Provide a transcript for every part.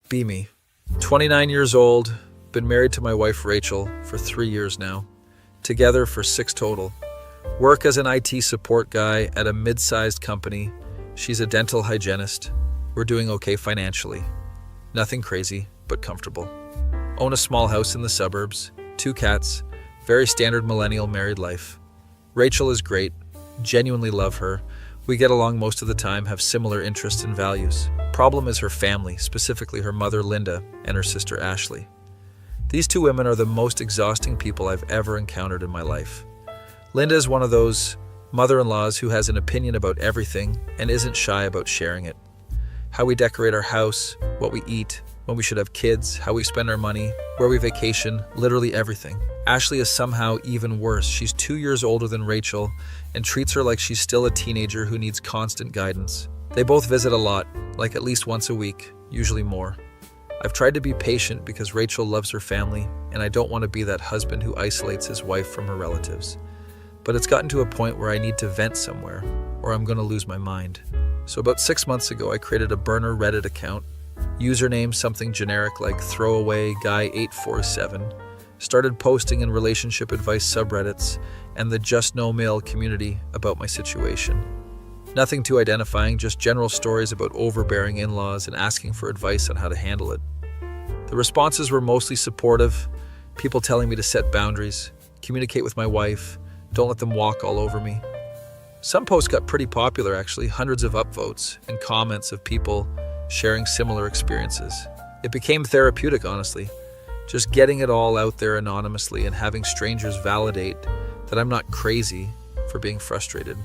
Be me. 29 years old, been married to my wife Rachel for 3 years now, together for 6 total. Work as an IT support guy at a mid-sized company. She's a dental hygienist. We're doing okay financially. Nothing crazy, but comfortable. Own a small house in the suburbs, 2 cats, very standard millennial married life. Rachel is great, genuinely love her. We get along most of the time, have similar interests and values. Problem is her family, specifically her mother Linda and her sister Ashley. These 2 women are the most exhausting people I've ever encountered in my life. Linda is one of those mother-in-laws who has an opinion about everything and isn't shy about sharing it. How we decorate our house, what we eat, when we should have kids, how we spend our money, where we vacation, literally everything. Ashley is somehow even worse. She's 2 years older than Rachel and treats her like she's still a teenager who needs constant guidance. They both visit a lot, like at least once a week, usually more. I've tried to be patient because Rachel loves her family, and I don't want to be that husband who isolates his wife from her relatives. But it's gotten to a point where I need to vent somewhere, or I'm going to lose my mind. So about 6 months ago, I created a burner Reddit account, username something generic like throwaway guy 847, started posting in relationship advice subreddits and the Just No Mail community about my situation. Nothing too identifying, just general stories about overbearing in-laws and asking for advice on how to handle it. The responses were mostly supportive, people telling me to set boundaries, communicate with my wife, don't let them walk all over me. Some posts got pretty popular actually, hundreds of upvotes and comments of people sharing similar experiences. It became therapeutic, honestly, just getting it all out there anonymously and having strangers validate that I'm not crazy for being frustrated.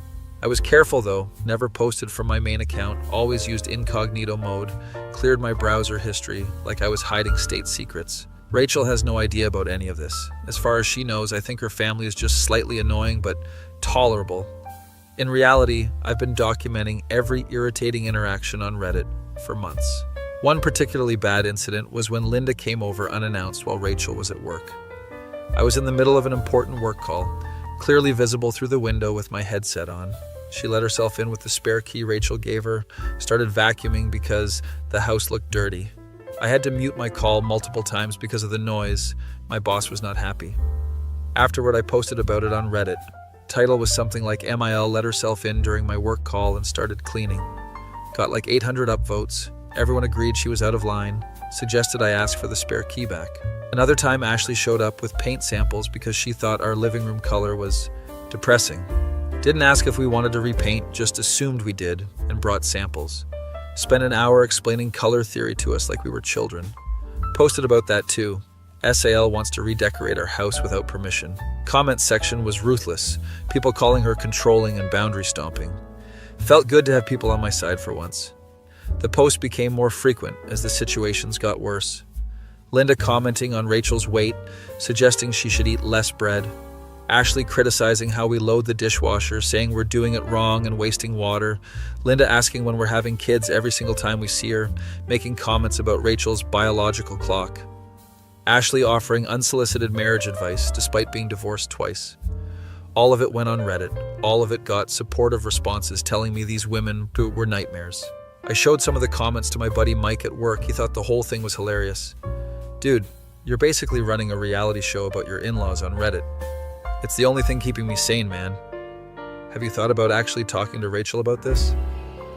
I was careful though, never posted from my main account, always used incognito mode, cleared my browser history like I was hiding state secrets. Rachel has no idea about any of this. As far as she knows, I think her family is just slightly annoying but tolerable. In reality, I've been documenting every irritating interaction on Reddit for months. One particularly bad incident was when Linda came over unannounced while Rachel was at work. I was in the middle of an important work call, clearly visible through the window with my headset on. She let herself in with the spare key Rachel gave her, started vacuuming because the house looked dirty. I had to mute my call multiple times because of the noise. My boss was not happy. Afterward, I posted about it on Reddit. Title was something like MIL let herself in during my work call and started cleaning. Got like 800 upvotes. Everyone agreed she was out of line, suggested I ask for the spare key back. Another time, Ashley showed up with paint samples because she thought our living room color was depressing. Didn't ask if we wanted to repaint, just assumed we did, and brought samples. Spent an hour explaining color theory to us like we were children. Posted about that too. SAL wants to redecorate our house without permission. Comment section was ruthless, people calling her controlling and boundary stomping. Felt good to have people on my side for once. The posts became more frequent as the situations got worse. Linda commenting on Rachel's weight, suggesting she should eat less bread. Ashley criticizing how we load the dishwasher, saying we're doing it wrong and wasting water. Linda asking when we're having kids every single time we see her, making comments about Rachel's biological clock. Ashley offering unsolicited marriage advice despite being divorced twice. All of it went on Reddit. All of it got supportive responses telling me these women were nightmares. I showed some of the comments to my buddy Mike at work. He thought the whole thing was hilarious. Dude, you're basically running a reality show about your in-laws on Reddit. It's the only thing keeping me sane, man. Have you thought about actually talking to Rachel about this?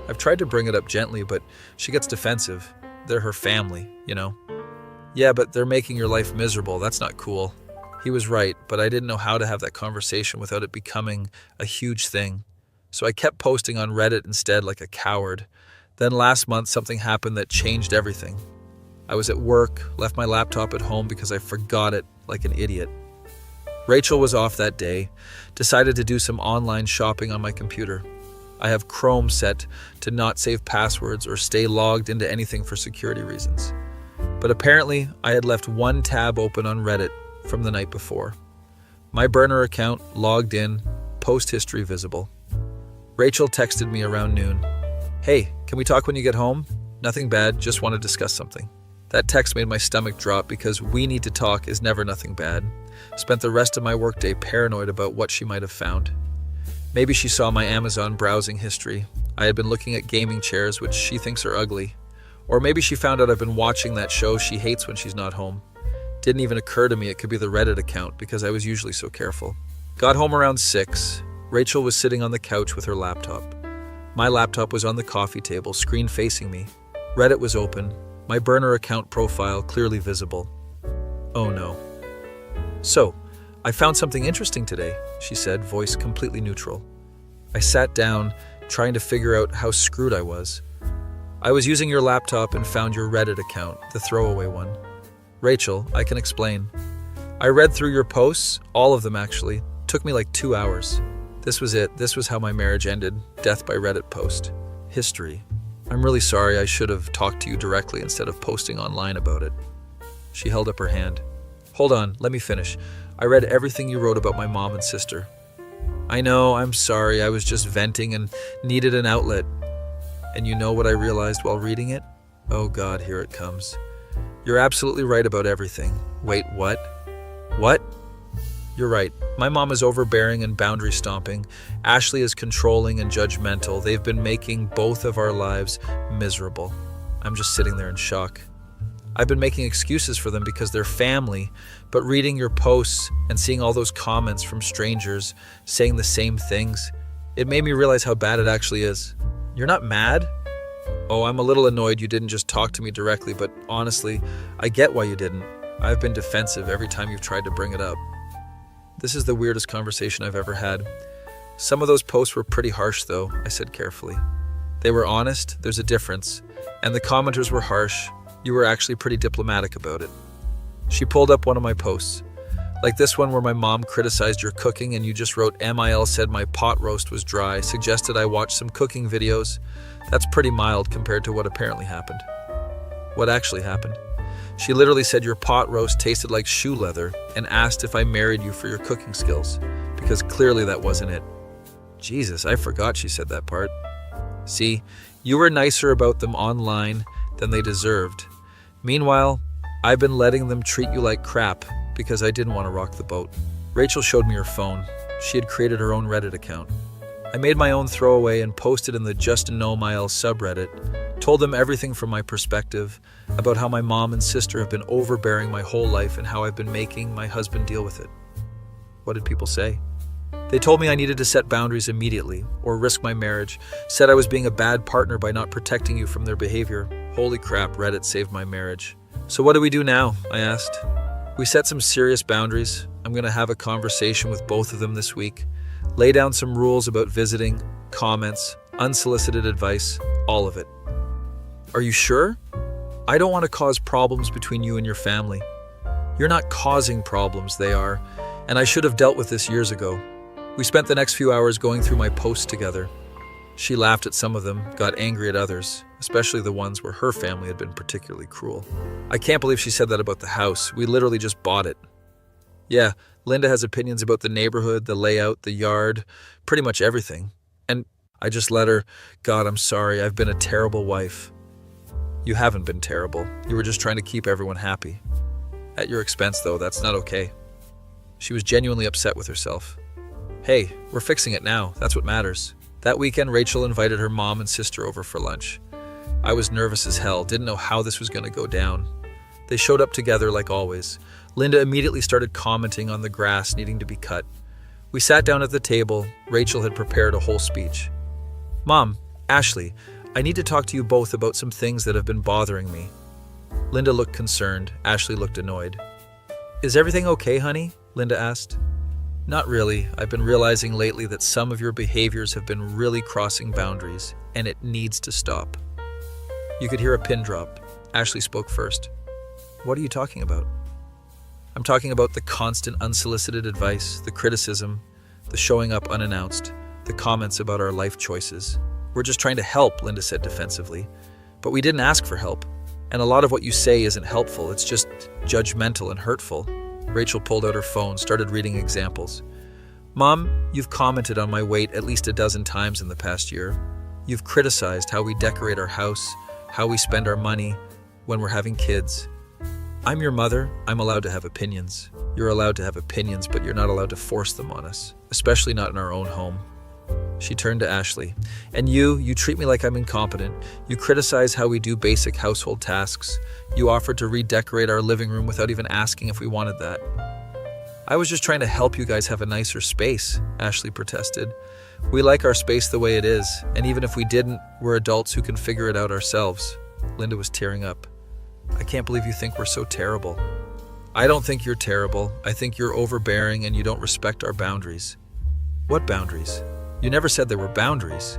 I've tried to bring it up gently, but she gets defensive. They're her family, you know? Yeah, but they're making your life miserable. That's not cool. He was right, but I didn't know how to have that conversation without it becoming a huge thing. So I kept posting on Reddit instead like a coward. Then last month, something happened that changed everything. I was at work, left my laptop at home because I forgot it like an idiot. Rachel was off that day, decided to do some online shopping on my computer. I have Chrome set to not save passwords or stay logged into anything for security reasons. But apparently, I had left one tab open on Reddit from the night before. My burner account logged in, post history visible. Rachel texted me around noon. Hey, can we talk when you get home? Nothing bad, just want to discuss something. That text made my stomach drop because we need to talk is never nothing bad. Spent the rest of my workday paranoid about what she might have found. Maybe she saw my Amazon browsing history. I had been looking at gaming chairs, which she thinks are ugly. Or maybe she found out I've been watching that show she hates when she's not home. Didn't even occur to me it could be the Reddit account because I was usually so careful. Got home around 6. Rachel was sitting on the couch with her laptop. My laptop was on the coffee table, screen facing me. Reddit was open, my burner account profile clearly visible. Oh no. "So, I found something interesting today," she said, voice completely neutral. I sat down, trying to figure out how screwed I was. "I was using your laptop and found your Reddit account, the throwaway one." "Rachel, I can explain. I read through your posts, all of them actually. Took me like 2 hours. This was it. This was how my marriage ended. Death by Reddit post. History. I'm really sorry. I should have talked to you directly instead of posting online about it." She held up her hand. "Hold on, let me finish. I read everything you wrote about my mom and sister." "I know, I'm sorry. I was just venting and needed an outlet." "And you know what I realized while reading it?" Oh God, here it comes. "You're absolutely right about everything." "Wait, what?" "What?" "You're right. My mom is overbearing and boundary stomping. Ashley is controlling and judgmental. They've been making both of our lives miserable." I'm just sitting there in shock. "I've been making excuses for them because they're family, but reading your posts and seeing all those comments from strangers saying the same things, it made me realize how bad it actually is." "You're not mad?" "Oh, I'm a little annoyed you didn't just talk to me directly, but honestly, I get why you didn't. I've been defensive every time you've tried to bring it up." This is the weirdest conversation I've ever had. "Some of those posts were pretty harsh though," I said carefully. "They were honest, there's a difference. And the commenters were harsh. You were actually pretty diplomatic about it." She pulled up one of my posts. Like this one where my mom criticized your cooking and you just wrote, "MIL said my pot roast was dry, suggested I watch some cooking videos." That's pretty mild compared to what apparently happened. What actually happened? She literally said your pot roast tasted like shoe leather and asked if I married you for your cooking skills, because clearly that wasn't it. Jesus, I forgot she said that part. See, you were nicer about them online than they deserved. Meanwhile, I've been letting them treat you like crap because I didn't want to rock the boat. Rachel showed me her phone. She had created her own Reddit account. I made my own throwaway and posted in the Just to Know MIL subreddit, told them everything from my perspective, about how my mom and sister have been overbearing my whole life and how I've been making my husband deal with it. What did people say? They told me I needed to set boundaries immediately or risk my marriage, said I was being a bad partner by not protecting you from their behavior. Holy crap, Reddit saved my marriage. "So what do we do now?" I asked. "We set some serious boundaries. I'm going to have a conversation with both of them this week. Lay down some rules about visiting, comments, unsolicited advice, all of it." "Are you sure? I don't want to cause problems between you and your family." "You're not causing problems, they are, and I should have dealt with this years ago." We spent the next few hours going through my posts together. She laughed at some of them, got angry at others, especially the ones where her family had been particularly cruel. "I can't believe she said that about the house. We literally just bought it." "Yeah, Linda has opinions about the neighborhood, the layout, the yard, pretty much everything. And I just let her, God, I'm sorry, I've been a terrible wife." "You haven't been terrible. You were just trying to keep everyone happy. At your expense, though, that's not okay." She was genuinely upset with herself. "Hey, we're fixing it now. That's what matters." That weekend, Rachel invited her mom and sister over for lunch. I was nervous as hell, didn't know how this was going to go down. They showed up together like always. Linda immediately started commenting on the grass needing to be cut. We sat down at the table. Rachel had prepared a whole speech. "Mom, Ashley, I need to talk to you both about some things that have been bothering me." Linda looked concerned. Ashley looked annoyed. "Is everything okay, honey?" Linda asked. "Not really. I've been realizing lately that some of your behaviors have been really crossing boundaries, and it needs to stop." You could hear a pin drop. Ashley spoke first. "What are you talking about?" "I'm talking about the constant unsolicited advice, the criticism, the showing up unannounced, the comments about our life choices. We're just trying to help," Linda said defensively. "But we didn't ask for help. And a lot of what you say isn't helpful. It's just judgmental and hurtful." Rachel pulled out her phone, started reading examples. "Mom, you've commented on my weight at least a dozen times in the past year. You've criticized how we decorate our house, how we spend our money when we're having kids. I'm your mother. I'm allowed to have opinions. You're allowed to have opinions, but you're not allowed to force them on us, especially not in our own home." She turned to Ashley. And you treat me like I'm incompetent. You criticize how we do basic household tasks. You offered to redecorate our living room without even asking if we wanted that. I was just trying to help you guys have a nicer space, Ashley protested. We like our space the way it is, and even if we didn't, we're adults who can figure it out ourselves. Linda was tearing up. I can't believe you think we're so terrible. I don't think you're terrible. I think you're overbearing and you don't respect our boundaries. What boundaries? You never said there were boundaries.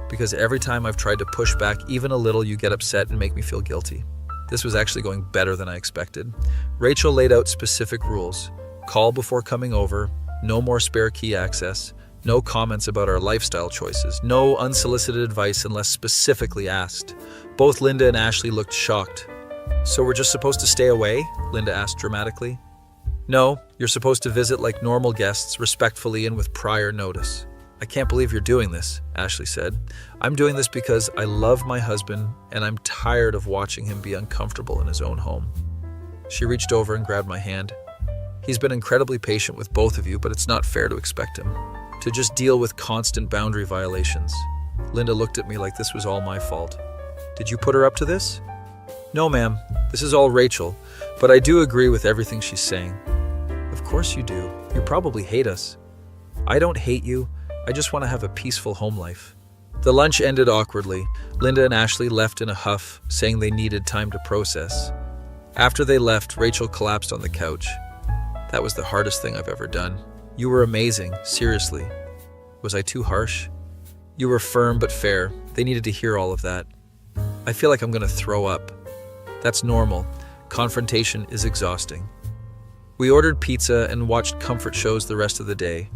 Because every time I've tried to push back even a little, you get upset and make me feel guilty. This was actually going better than I expected. Rachel laid out specific rules. Call before coming over, no more spare key access, no comments about our lifestyle choices, no unsolicited advice unless specifically asked. Both Linda and Ashley looked shocked. So we're just supposed to stay away? Linda asked dramatically. No, you're supposed to visit like normal guests, respectfully and with prior notice. I can't believe you're doing this, Ashley said. I'm doing this because I love my husband and I'm tired of watching him be uncomfortable in his own home. She reached over and grabbed my hand. He's been incredibly patient with both of you, but it's not fair to expect him to just deal with constant boundary violations. Linda looked at me like this was all my fault. Did you put her up to this? No, ma'am. This is all Rachel, but I do agree with everything she's saying. Of course you do. You probably hate us. I don't hate you. I just want to have a peaceful home life. The lunch ended awkwardly. Linda and Ashley left in a huff, saying they needed time to process. After they left, Rachel collapsed on the couch. That was the hardest thing I've ever done. You were amazing, seriously. Was I too harsh? You were firm but fair. They needed to hear all of that. I feel like I'm going to throw up. That's normal. Confrontation is exhausting. We ordered pizza and watched comfort shows the rest of the day.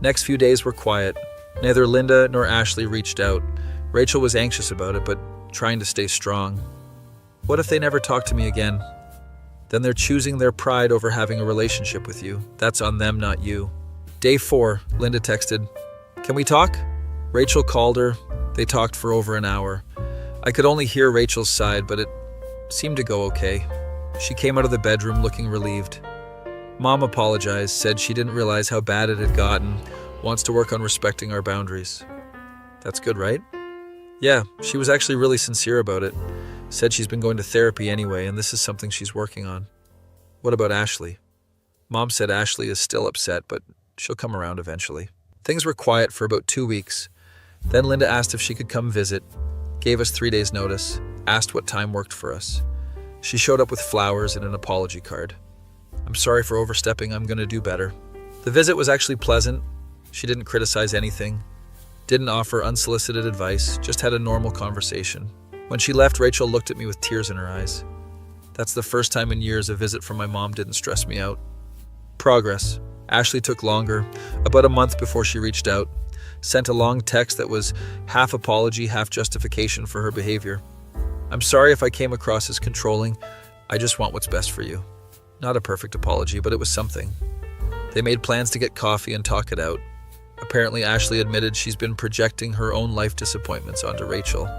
Next few days were quiet. Neither Linda nor Ashley reached out. Rachel was anxious about it, but trying to stay strong. What if they never talk to me again? Then they're choosing their pride over having a relationship with you. That's on them, not you. Day 4, Linda texted, "Can we talk?" Rachel called her. They talked for over an hour. I could only hear Rachel's side, but it seemed to go okay. She came out of the bedroom looking relieved. Mom apologized, said she didn't realize how bad it had gotten, wants to work on respecting our boundaries. That's good, right? Yeah, she was actually really sincere about it. Said she's been going to therapy anyway, and this is something she's working on. What about Ashley? Mom said Ashley is still upset, but she'll come around eventually. Things were quiet for about 2 weeks. Then Linda asked if she could come visit, gave us 3 days' notice, asked what time worked for us. She showed up with flowers and an apology card. I'm sorry for overstepping, I'm going to do better. The visit was actually pleasant. She didn't criticize anything, didn't offer unsolicited advice, just had a normal conversation. When she left, Rachel looked at me with tears in her eyes. That's the first time in years a visit from my mom didn't stress me out. Progress. Ashley took longer, about a month before she reached out, sent a long text that was half apology, half justification for her behavior. I'm sorry if I came across as controlling. I just want what's best for you. Not a perfect apology, but it was something. They made plans to get coffee and talk it out. Apparently, Ashley admitted she's been projecting her own life disappointments onto Rachel.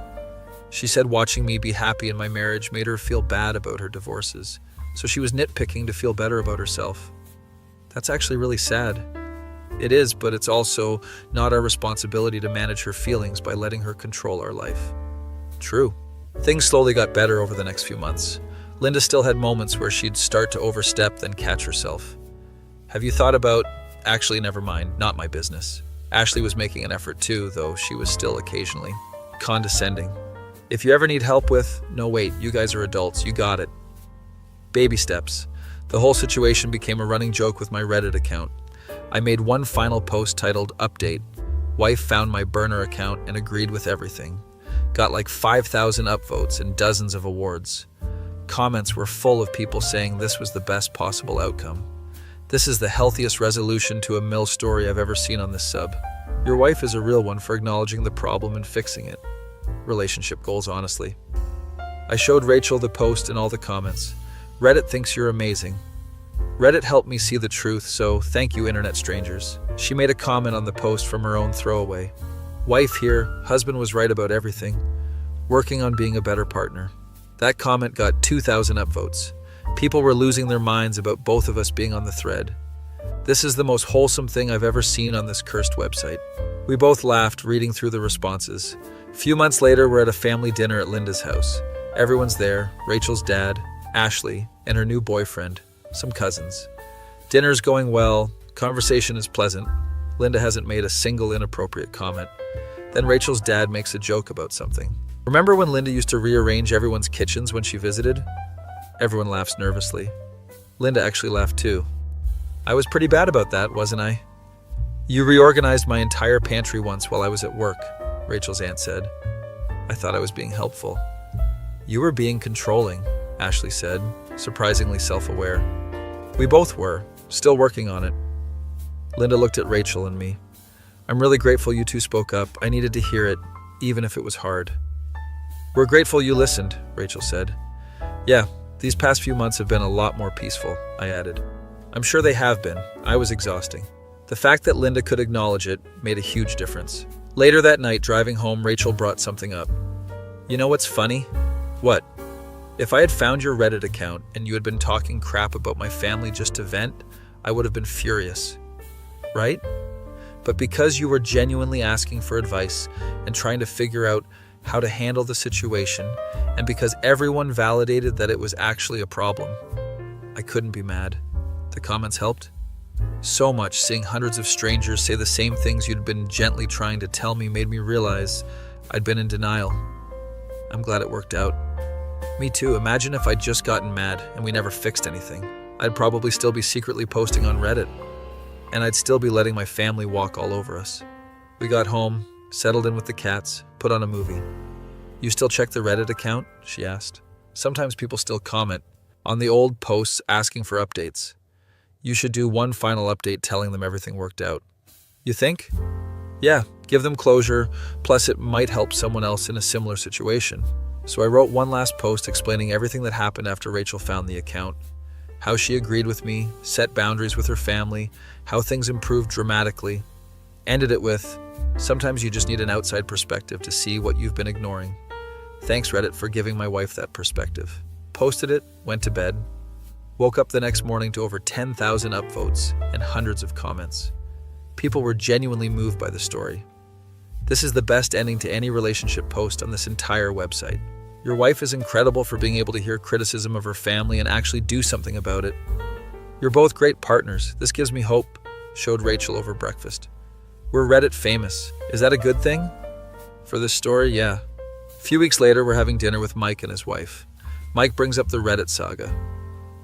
She said watching me be happy in my marriage made her feel bad about her divorces, so she was nitpicking to feel better about herself. That's actually really sad. It is, but it's also not our responsibility to manage her feelings by letting her control our life. True. Things slowly got better over the next few months. Linda still had moments where she'd start to overstep, then catch herself. Have you thought about, actually never mind, not my business. Ashley was making an effort too, though she was still occasionally condescending. If you ever need help with, no wait, you guys are adults, you got it. Baby steps. The whole situation became a running joke with my Reddit account. I made one final post titled Update. Wife found my burner account and agreed with everything. Got like 5,000 upvotes and dozens of awards. Comments were full of people saying this was the best possible outcome. This is the healthiest resolution to a mill story I've ever seen on this sub. Your wife is a real one for acknowledging the problem and fixing it. Relationship goals, honestly. I showed Rachel the post and all the comments. Reddit thinks you're amazing. Reddit helped me see the truth, so thank you, internet strangers. She made a comment on the post from her own throwaway. Wife here, husband was right about everything. Working on being a better partner. That comment got 2,000 upvotes. People were losing their minds about both of us being on the thread. This is the most wholesome thing I've ever seen on this cursed website." We both laughed, reading through the responses. A few months later, we're at a family dinner at Linda's house. Everyone's there: Rachel's dad, Ashley, and her new boyfriend, some cousins. Dinner's going well, conversation is pleasant. Linda hasn't made a single inappropriate comment. Then Rachel's dad makes a joke about something. "Remember when Linda used to rearrange everyone's kitchens when she visited?" Everyone laughs nervously. Linda actually laughed too. "I was pretty bad about that, wasn't I?" "You reorganized my entire pantry once while I was at work," Rachel's aunt said. I thought I was being helpful. "You were being controlling," Ashley said, surprisingly self-aware. "We both were, still working on it." Linda looked at Rachel and me. "I'm really grateful you two spoke up. I needed to hear it, even if it was hard." "We're grateful you listened," Rachel said. "Yeah, these past few months have been a lot more peaceful," I added. "I'm sure they have been. I was exhausting." The fact that Linda could acknowledge it made a huge difference. Later that night, driving home, Rachel brought something up. "You know what's funny?" "What?" "If I had found your Reddit account and you had been talking crap about my family just to vent, I would have been furious. Right? But because you were genuinely asking for advice and trying to figure out how to handle the situation, and because everyone validated that it was actually a problem, I couldn't be mad." The comments helped so much. Seeing hundreds of strangers say the same things you'd been gently trying to tell me made me realize I'd been in denial. I'm glad it worked out. Me too. Imagine if I'd just gotten mad and we never fixed anything. I'd probably still be secretly posting on Reddit, and I'd still be letting my family walk all over us. We got home, settled in with the cats, put on a movie. "You still check the Reddit account?" she asked. "Sometimes people still comment on the old posts asking for updates. You should do one final update telling them everything worked out." "You think?" "Yeah, give them closure, plus it might help someone else in a similar situation." So I wrote one last post explaining everything that happened after Rachel found the account, how she agreed with me, set boundaries with her family, how things improved dramatically. Ended it with, "Sometimes you just need an outside perspective to see what you've been ignoring. Thanks, Reddit, for giving my wife that perspective." Posted it, went to bed. Woke up the next morning to over 10,000 upvotes and hundreds of comments. People were genuinely moved by the story. This is the best ending to any relationship post on this entire website. Your wife is incredible for being able to hear criticism of her family and actually do something about it. You're both great partners. This gives me hope, showed Rachel over breakfast. We're Reddit famous. Is that a good thing? For this story, yeah. A few weeks later, we're having dinner with Mike and his wife. Mike brings up the Reddit saga.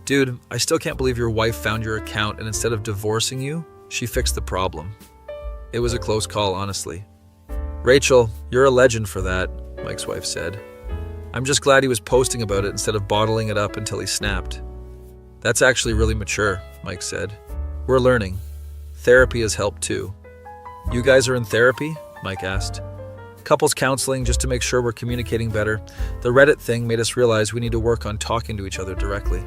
"Dude, I still can't believe your wife found your account and instead of divorcing you, she fixed the problem. It was a close call, honestly." "Rachel, you're a legend for that," Mike's wife said. "I'm just glad he was posting about it instead of bottling it up until he snapped." "That's actually really mature," Mike said. "We're learning. Therapy has helped too." "You guys are in therapy?" Mike asked. "Couples counseling just to make sure we're communicating better. The Reddit thing made us realize we need to work on talking to each other directly."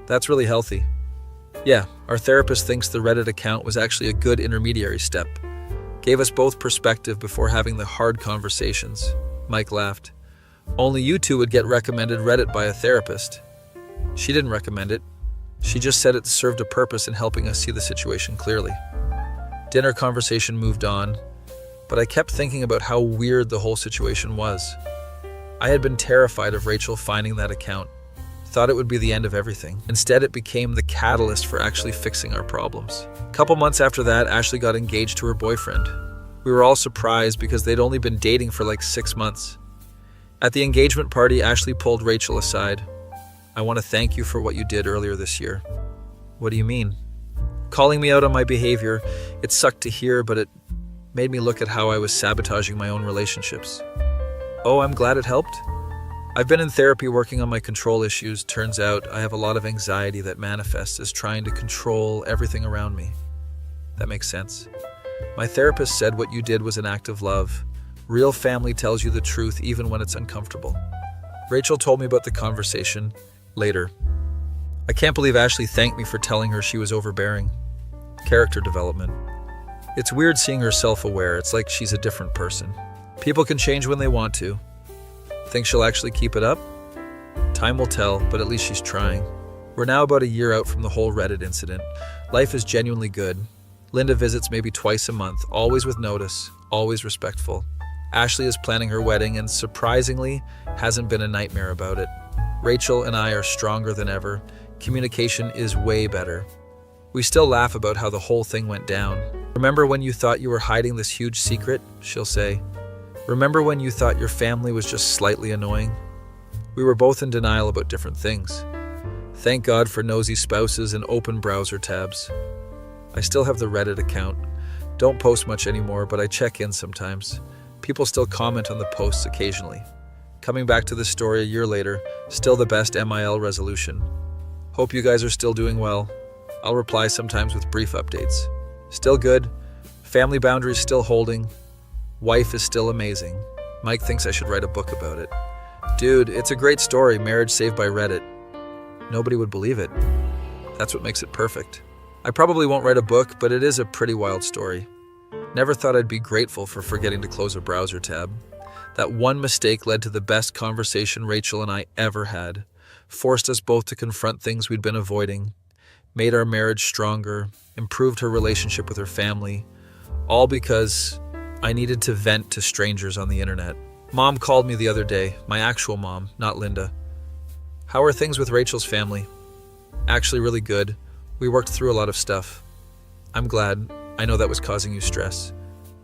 "That's really healthy." "Yeah, our therapist thinks the Reddit account was actually a good intermediary step. Gave us both perspective before having the hard conversations." Mike laughed. "Only you two would get recommended Reddit by a therapist." "She didn't recommend it. She just said it served a purpose in helping us see the situation clearly." Dinner conversation moved on, but I kept thinking about how weird the whole situation was. I had been terrified of Rachel finding that account. Thought it would be the end of everything. Instead, it became the catalyst for actually fixing our problems. A couple months after that, Ashley got engaged to her boyfriend. We were all surprised because they'd only been dating for like 6 months. At the engagement party, Ashley pulled Rachel aside. "I want to thank you for what you did earlier this year." "What do you mean?" "Calling me out on my behavior. It sucked to hear, but it made me look at how I was sabotaging my own relationships." "Oh, I'm glad it helped." "I've been in therapy working on my control issues. Turns out I have a lot of anxiety that manifests as trying to control everything around me." "That makes sense." "My therapist said what you did was an act of love. Real family tells you the truth even when it's uncomfortable." Rachel told me about the conversation later. "I can't believe Ashley thanked me for telling her she was overbearing." Character development. It's weird seeing her self-aware. It's like she's a different person. People can change when they want to. Think she'll actually keep it up? Time will tell, but at least she's trying. We're now about a year out from the whole Reddit incident. Life is genuinely good. Linda visits maybe twice a month, always with notice, always respectful. Ashley is planning her wedding and surprisingly hasn't been a nightmare about it. Rachel and I are stronger than ever. Communication is way better. We still laugh about how the whole thing went down. Remember when you thought you were hiding this huge secret? She'll say. Remember when you thought your family was just slightly annoying? We were both in denial about different things. Thank God for nosy spouses and open browser tabs. I still have the Reddit account. Don't post much anymore, but I check in sometimes. People still comment on the posts occasionally. Coming back to this story a year later, still the best MIL resolution. Hope you guys are still doing well. I'll reply sometimes with brief updates. Still good. Family boundaries still holding. Wife is still amazing. Mike thinks I should write a book about it. Dude, it's a great story, marriage saved by Reddit. Nobody would believe it. That's what makes it perfect. I probably won't write a book, but it is a pretty wild story. Never thought I'd be grateful for forgetting to close a browser tab. That one mistake led to the best conversation Rachel and I ever had, forced us both to confront things we'd been avoiding, made our marriage stronger, improved her relationship with her family, all because I needed to vent to strangers on the internet. Mom called me the other day, my actual mom, not Linda. How are things with Rachel's family? Actually really good. We worked through a lot of stuff. I'm glad. I know that was causing you stress.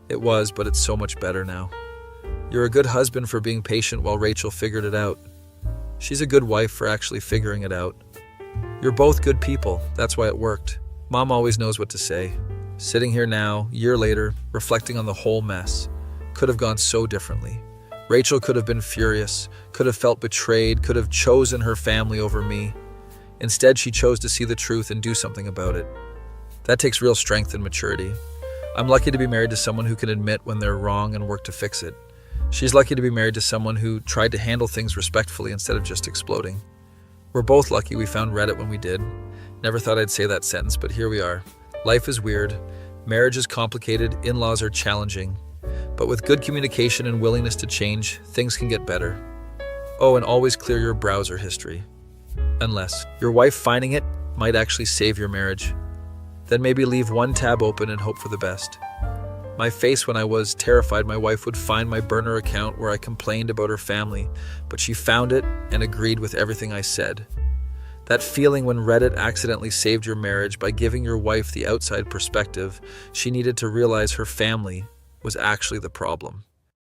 It was, but it's so much better now. You're a good husband for being patient while Rachel figured it out. She's a good wife for actually figuring it out. You're both good people. That's why it worked. Mom always knows what to say. Sitting here now, year later, reflecting on the whole mess. Could have gone so differently. Rachel could have been furious, could have felt betrayed, could have chosen her family over me. Instead, she chose to see the truth and do something about it. That takes real strength and maturity. I'm lucky to be married to someone who can admit when they're wrong and work to fix it. She's lucky to be married to someone who tried to handle things respectfully instead of just exploding. We're both lucky we found Reddit when we did. Never thought I'd say that sentence, but here we are. Life is weird. Marriage is complicated. In-laws are challenging. But with good communication and willingness to change, things can get better. Oh, and always clear your browser history. Unless your wife finding it might actually save your marriage. Then maybe leave one tab open and hope for the best. My face when I was terrified my wife would find my burner account where I complained about her family, but she found it and agreed with everything I said. That feeling when Reddit accidentally saved your marriage by giving your wife the outside perspective, she needed to realize her family was actually the problem.